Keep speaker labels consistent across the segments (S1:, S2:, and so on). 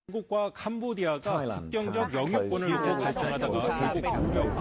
S1: 태국과 캄보디아가 국경적 영유권을 놓고 갈등하다가 결국 공격.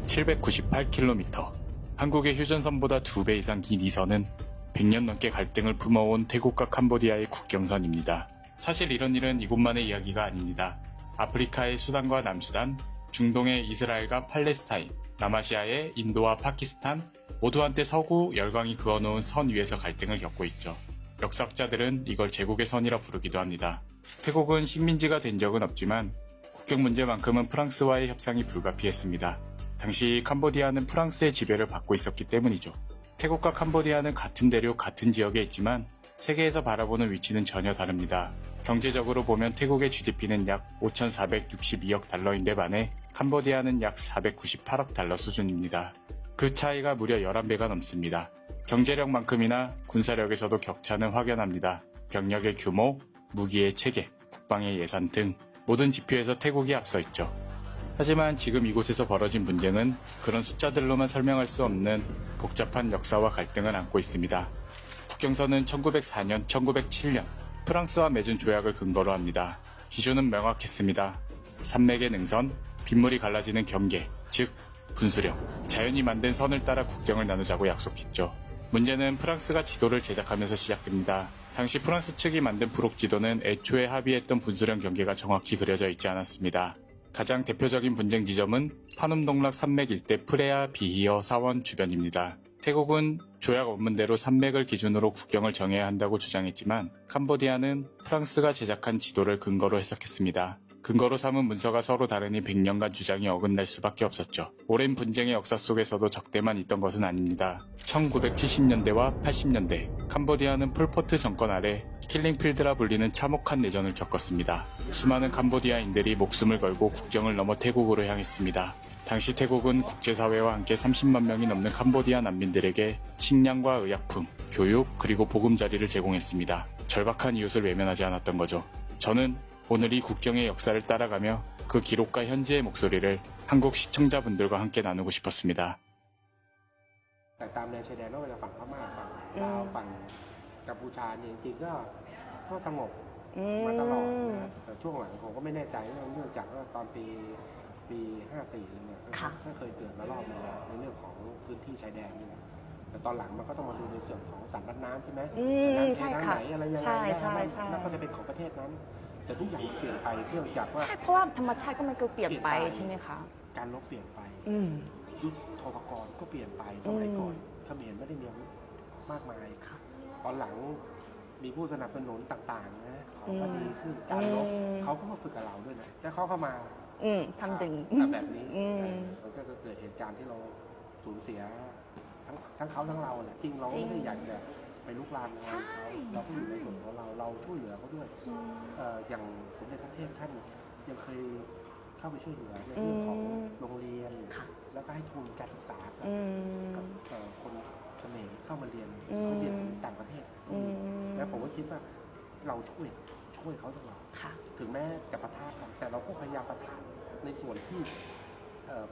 S2: 798km. 한국의 휴전선보다 2배 이상 긴 이 선은 100년 넘게 갈등을 품어온 태국과 캄보디아의 국경선입니다. 사실 이런 일은 이곳만의 이야기가 아닙니다. 아프리카의 수단과 남수단, 중동의 이스라엘과 팔레스타인, 남아시아의 인도와 파키스탄 모두 한때 서구 열강이 그어놓은 선 위에서 갈등을 겪고 있죠. 역사학자들은 이걸 제국의 선이라 부르기도 합니다. 태국은 식민지가 된 적은 없지만 국경 문제만큼은 프랑스와의 협상이 불가피했습니다. 당시 캄보디아는 프랑스의 지배를 받고 있었기 때문이죠. 태국과 캄보디아는 같은 대륙 같은 지역에 있지만 세계에서 바라보는 위치는 전혀 다릅니다. 경제적으로 보면 태국의 GDP는 약 5,462억 달러인데 반해 캄보디아는 약 498억 달러 수준입니다. 그 차이가 무려 11배가 넘습니다. 경제력만큼이나 군사력에서도 격차는 확연합니다. 병력의 규모, 무기의 체계, 국방의 예산 등 모든 지표에서 태국이 앞서 있죠. 하지만 지금 이곳에서 벌어진 문제는 그런 숫자들로만 설명할 수 없는 복잡한 역사와 갈등을 안고 있습니다. 국경선은 1904년, 1907년 프랑스와 맺은 조약을 근거로 합니다. 기준은 명확했습니다. 산맥의 능선, 빗물이 갈라지는 경계, 즉 분수령, 자연이 만든 선을 따라 국경을 나누자고 약속했죠. 문제는 프랑스가 지도를 제작하면서 시작됩니다. 당시 프랑스 측이 만든 브록 지도는 애초에 합의했던 분수령 경계가 정확히 그려져 있지 않았습니다. 가장 대표적인 분쟁 지점은 파눔동락 산맥 일대 프레아 비히어 사원 주변입니다. 태국은 조약 원문대로 산맥을 기준으로 국경을 정해야 한다고 주장했지만 캄보디아는 프랑스가 제작한 지도를 근거로 해석했습니다. 근거로 삼은 문서가 서로 다르니 100년간 주장이 어긋날 수밖에 없었죠. 오랜 분쟁의 역사 속에서도 적대만 있던 것은 아닙니다. 1970년대와 80년대 캄보디아는 폴포트 정권 아래 킬링필드라 불리는 참혹한 내전을 겪었습니다. 수많은 캄보디아인들이 목숨을 걸고 국경을 넘어 태국으로 향했습니다. 당시 태국은 국제사회와 함께 30만 명이 넘는 캄보디아 난민들에게 식량과 의약품, 교육, 그리고 보금자리를 제공했습니다. 절박한 이웃을 외면하지 않았던 거죠. 저는 오늘 이 국경의 역사를 따라가며 그 기록과 현재의 목소리를 한국 시청자분들과 함께 나누고 싶었습니다.
S3: แต่ตามแนวชายแดนไม่ว่าจะฝั่งพม่าฝั่งลาวฝั่งกัมพูชาเนี่ยจริงๆก็สงบมาตลอดนะแต่ช่วงหลังผมก็ไม่แน่ใจเนื่องจากว่าตอนปี54เนี่ยก็เคยเกิดระลอกนึงในเรื่องของพื้นที่ชายแดนนี่นะแต่ตอนหลังมันก็ต้องมาดูในส่วนของสันรัดน้ำใช่ไหมน้ำเททางไหนอะไรยังไงแล้วก็จะเป็นของประเทศนั้นแต่ทุกอย่างมันเปลี่ยนไปเนื่องจากว่า
S4: ใช่เพราะว่าธรรมชาติก็มันก็เปลี่ยนไปใช่ไหมคะ
S3: การรบเปลี่ยนไปยุทโธปกรณ์ก็เปลี่ยนไปสมัยก่อนเขมรไม่ได้มีอาวุธมากมายตอนหลังมีผู้สนับสนุนต่างๆนะของก็ดีขึ้นการรบเขาก็มาฝึกกับเราด้วยนะถ้าเขาเข้ามา
S4: ทำถึง
S3: แบบนี้มันก็จะเกิดเหตุการณ์ที่เราสูญเสียทั้งเขาทั้งเราแหละจริงเราไม่ได้อยากจะไปลุกลามงานเขาเราก็อยู่ในส่วนของเราช่วยเหลือเขาด้วยอย่างสมเด็จพระเทพท่านยังเคยเข้าไปช่วยเหลือในเรื่องของโรงเรียนแล้วก็ให้ทุนการศึกษากับคนเขมรเข้ามาเรียนต่างประเทศแล้วผมก็คิดว่าเราช่วยเขาตลอดถึงแม้จะปะทะกันแต่เราก็พยายามปะทะในส่วนที่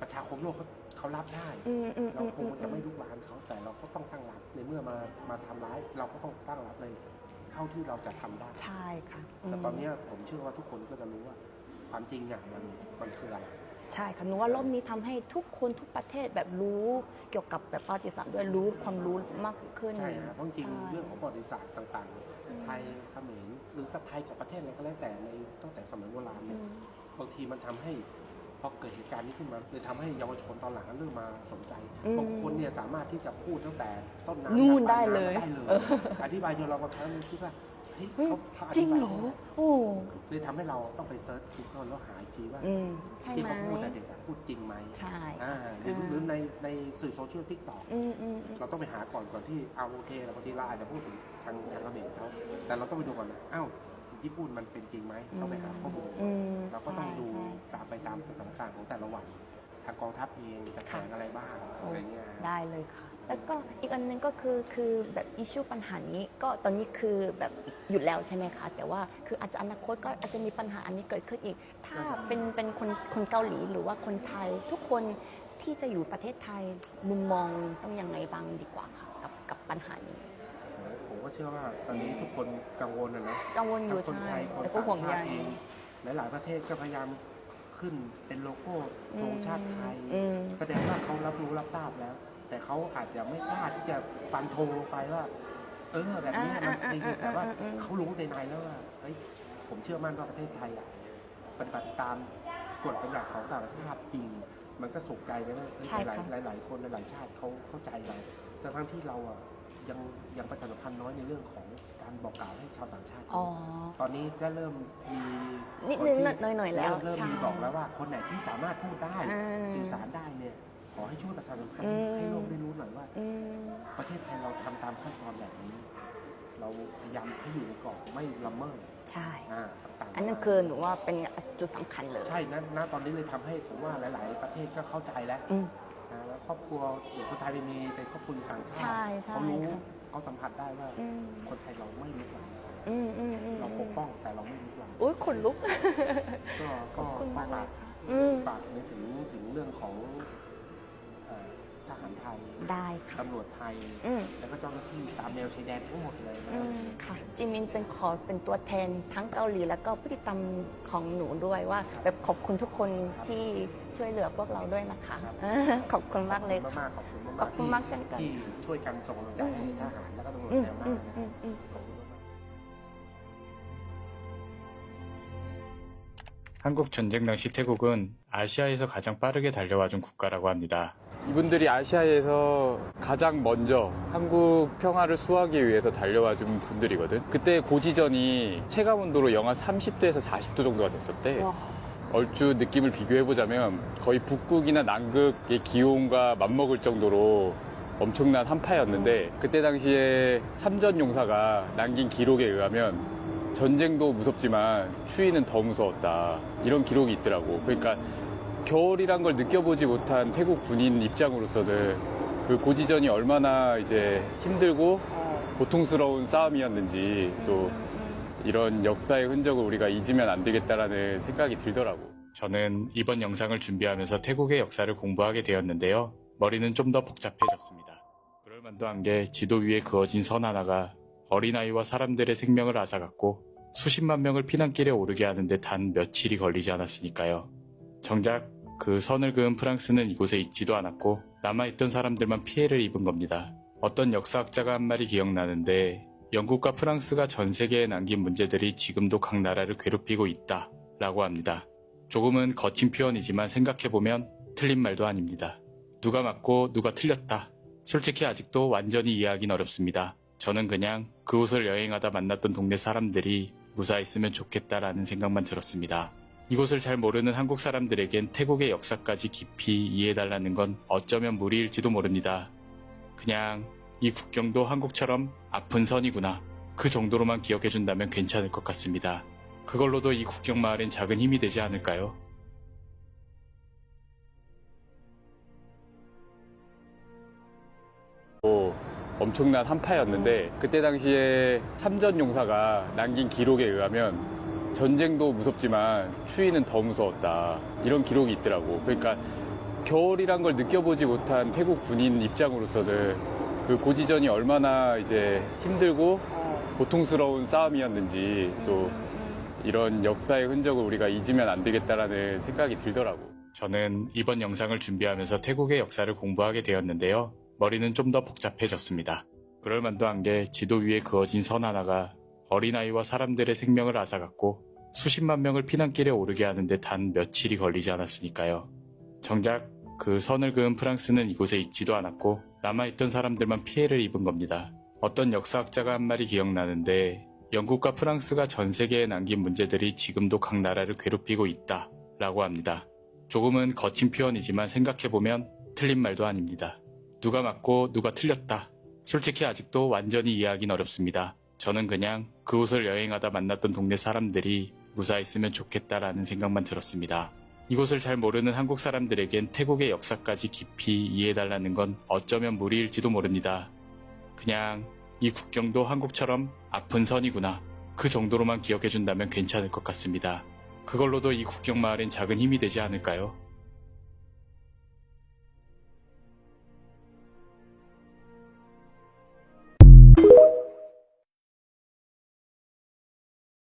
S3: ประชาคมโลกเขารับได้เราคงจะไม่ลุกลามเขาแต่เราก็ต้องตั้งรับในเมื่อมาทำร้ายเราก็ต้องตั้งรับในเท่าที่เราจะทำได้
S4: ใช่ค่ะ
S3: แต่ตอนนี้ผมเชื่อว่าทุกคนก็จะรู้ว่าความจริงอย่างมันคืออะไร
S4: ใช่ค่ะหนูว่ารอบนี้ทำให้ทุกคนทุกประเทศแบบรู้เกี่ยวกับแบบประวัติศาสตร์ด้วยรู้ความรู้มากขึ้น
S3: ใช่ครับเพราะจริงเรื่องของประวัติศาสตร์ต่างๆไทยเขมรหรือไทยกับประเทศอะไรก็แล้วแต่ในตั้งแต่สมัยโบราณเนี่ยบางทีมันทำให้พอเกิดเหตุการณ์นี้ขึ้นมาเลยทำให้เยาวชนตอนหลังเริ่มมาสนใจบางคนเนี่ยสามารถที่จะพูดตั้งแต่ต้นน้ำ
S4: นู่นได้เลย
S3: อธิบายจนเราบางครั้งคิดว่าเขา
S4: จริงเหรอโอ้
S3: เลยทำให้เราต้องไปเซิร์ชกูเกิลแล้วหาอีกทีว่าที่เขาพูดเด็กพูดจริงไหม
S4: ใช่
S3: หรือในสื่อโซเชียลทิกตอกเราต้องไปหาก่อนที่เอาโอเคบางทีเราอาจจะพูดถึงทางเขมรเขาแต่เราต้องไปดูก่อนนะอ้าวที่พูดมันเป็นจริงไหมต้องไปหาข้อมูลเราก็ต้องดูตามสถานการณ์ของแต่ละวันทางกองทัพเองจะแข่งอะไรบ้างอะไรเงี้ย
S4: ได้เลยค่ะแล้วก็อีกอันนึงก็คือแบบอิชชูปัญหานี้ก็ตอนนี้คือแบบหยุดแล้วใช่ไหมคะแต่ว่าคืออาจจะอนาคตก็อาจจะมีปัญหาอันนี้เกิดขึ้นอีกถ้าเป็นคนเกาหลีหรือว่าคนไทยทุกคนที่จะอยู่ประเทศไทยมุมมองต้องยังไงบ้างดีกว่าค่ะกับปัญหานี้
S3: ผมก็ ก็เชื่อว่าตอนนี้ทุกคนกังวลนะ
S4: กังวลอยู่
S3: ทั้งคนไท
S4: ใช่
S3: ยคน
S4: แล้วก็
S3: ต่าง
S4: ห่วงใย
S3: ชาติเองหลายๆประเทศก็พยายามขึ้นเป็นโลโก้ธงชาติไทย
S4: อืม
S3: แสดงว่าเขารับรู้รับทราบแล้ว แต่เขาอาจจะไม่กล้าที่จะฟันธงไปว่าแบบนี้มันดีแต่ว่าเขารู้ในแล้วว่าเฮ้ยผมเชื่อมั่นว่าประเทศไทยปฏิบัติตามกฎบัญญัติของสหประชาชาติจริง มันก็สุขใจนะว่า
S4: ใช่ค่ะ
S3: หลายๆคนหลายๆชาติเขาเข้าใจเราแต่ทั้งที่เรายังประชาสัมพันธ์น้อยในเรื่องของการบอกกล่าวให้ชาวต่างชาติ
S4: อ๋อ
S3: ตอนนี้ก็เริ่มมี
S4: นิด
S3: ค
S4: นึง
S3: ที่
S4: หน่อยๆแล้ว
S3: เริ่ม
S4: ใช่
S3: มีบอกแล้วว่าคนไหนที่สามารถพูดได้
S4: อ่า
S3: สื่อสารได้เนี่ยขอให้ช่วยประชาสัมพัน
S4: อื
S3: ธ์
S4: ม
S3: ให้โลกได้รู้หน่อยว่า
S4: อืม
S3: ประเทศไทยเราทำตามขั้นตอนแบบนี้ เราพยายามให้อยู่ในกรอบไม่ละเมิด
S4: ใช่
S3: ต่างๆ
S4: อันนั้นคือหนูว่าเป็นจุดสำคัญเลย
S3: ใช่ณตอนนี้เลยทำให้ผมว่าหลาย ๆ ประเทศก็เข้าใจแล้ว
S4: อืม
S3: แล้วครอบครัวอย่างคนไทยมีเป็นครอบครัวต่างชาติ
S4: ใช่ใช่
S3: เขารู้
S4: ค่ะ
S3: เขาสัมผัสได้ว่า
S4: อืม
S3: คนไทยเราไม่ลุกลาม
S4: เรา
S3: เราปกป้องแต่เราไม่ลุกลาม
S4: อุ้ยขนลุก
S3: ก็
S4: ขอบคุณมากเลย
S3: ฝาก
S4: ค่ะ
S3: ฝากในถึงเรื่องของทหารไทย
S4: ได้ค่ะ
S3: ตำรวจไทย
S4: อืม
S3: แล้วก็เจ้าหน้าที่ตามแนวชายแดนทั้งหมดเลยนะ
S4: ค่ะจิมินเป็นเป็นตัวแทนทั้งเกาหลีแล้วก็พฤติกรรมของหนูด้วยว่า แบบขอบคุณทุกคนที่ช่วยเหลือพวกเราด้วยนะคะ ขอบคุณมากเลยค่ะ
S3: มากๆขอบคุณมากๆ
S4: ขอบคุณมากเช่นกัน
S3: ที่ช่วยกันส่งกำลังใจให้ทหารแล้วก็ตำรวจ
S4: อืม
S3: แนวหน้า
S4: อืม
S3: นะ
S4: อืมอืม
S3: ขอบคุณมากๆ
S2: 한국 전쟁 당시 태국은 아시아에서 가장 빠르게 달려와준 국가라고 합니다.
S5: 이분들이 아시아에서 가장 먼저 한국 평화를 수호하기 위해서 달려와준 분들이거든. 그때 고지전이 체감온도로 영하 30도에서 40도 정도가 됐었대. 얼추 느낌을 비교해보자면 거의 북극이나 남극의 기온과 맞먹을 정도로 엄청난 한파였는데 그때 당시에 참전용사가 남긴 기록에 의하면 전쟁도 무섭지만 추위는 더 무서웠다. 이런 기록이 있더라고. 그러니까 겨울이란 걸 느껴보지 못한 태국 군인 입장으로서는 그 고지전이 얼마나 이제 힘들고 고통스러운 싸움이었는지 또 이런 역사의 흔적을 우리가 잊으면 안 되겠다라는 생각이 들더라고.
S2: 저는 이번 영상을 준비하면서 태국의 역사를 공부하게 되었는데요. 머리는 좀 더 복잡해졌습니다. 그럴 만도 한 게 지도 위에 그어진 선 하나가 어린아이와 사람들의 생명을 앗아갔고 수십만 명을 피난길에 오르게 하는데 단 며칠이 걸리지 않았으니까요. 정작 그 선을 그은 프랑스는 이곳에 있지도 않았고 남아있던 사람들만 피해를 입은 겁니다. 어떤 역사학자가 한 말이 기억나는데 영국과 프랑스가 전 세계에 남긴 문제들이 지금도 각 나라를 괴롭히고 있다 라고 합니다. 조금은 거친 표현이지만 생각해보면 틀린 말도 아닙니다. 누가 맞고 누가 틀렸다. 솔직히 아직도 완전히 이해하긴 어렵습니다. 저는 그냥 그곳을 여행하다 만났던 동네 사람들이 무사했으면 좋겠다라는 생각만 들었습니다. 이곳을 잘 모르는 한국 사람들에겐 태국의 역사까지 깊이 이해해달라는 건 어쩌면 무리일지도 모릅니다. 그냥 이 국경도 한국처럼 아픈 선이구나. 그 정도로만 기억해준다면 괜찮을 것 같습니다. 그걸로도 이 국경 마을엔 작은 힘이 되지 않을까요?
S5: 엄청난 한파였는데 그때 당시에 참전용사가 남긴 기록에 의하면 전쟁도 무섭지만 추위는 더 무서웠다. 이런 기록이 있더라고. 그러니까 겨울이란 걸 느껴보지 못한 태국 군인 입장으로서는 그 고지전이 얼마나 이제 힘들고 고통스러운 싸움이었는지 또 이런 역사의 흔적을 우리가 잊으면 안 되겠다라는 생각이 들더라고.
S2: 저는 이번 영상을 준비하면서 태국의 역사를 공부하게 되었는데요. 머리는 좀 더 복잡해졌습니다. 그럴 만도 한 게 지도 위에 그어진 선 하나가 어린아이와 사람들의 생명을 앗아갔고 수십만 명을 피난길에 오르게 하는데 단 며칠이 걸리지 않았으니까요. 정작 그 선을 그은 프랑스는 이곳에 있지도 않았고 남아있던 사람들만 피해를 입은 겁니다. 어떤 역사학자가 한 말이 기억나는데 영국과 프랑스가 전 세계에 남긴 문제들이 지금도 각 나라를 괴롭히고 있다 라고 합니다. 조금은 거친 표현이지만 생각해보면 틀린 말도 아닙니다. 누가 맞고 누가 틀렸다. 솔직히 아직도 완전히 이해하긴 어렵습니다. 저는 그냥 그곳을 여행하다 만났던 동네 사람들이 무사했으면 좋겠다라는 생각만 들었습니다. 이곳을 잘 모르는 한국 사람들에겐 태국의 역사까지 깊이 이해해달라는 건 어쩌면 무리일지도 모릅니다. 그냥 이 국경도 한국처럼 아픈 선이구나. 그 정도로만 기억해준다면 괜찮을 것 같습니다. 그걸로도 이 국경 마을엔 작은 힘이 되지 않을까요?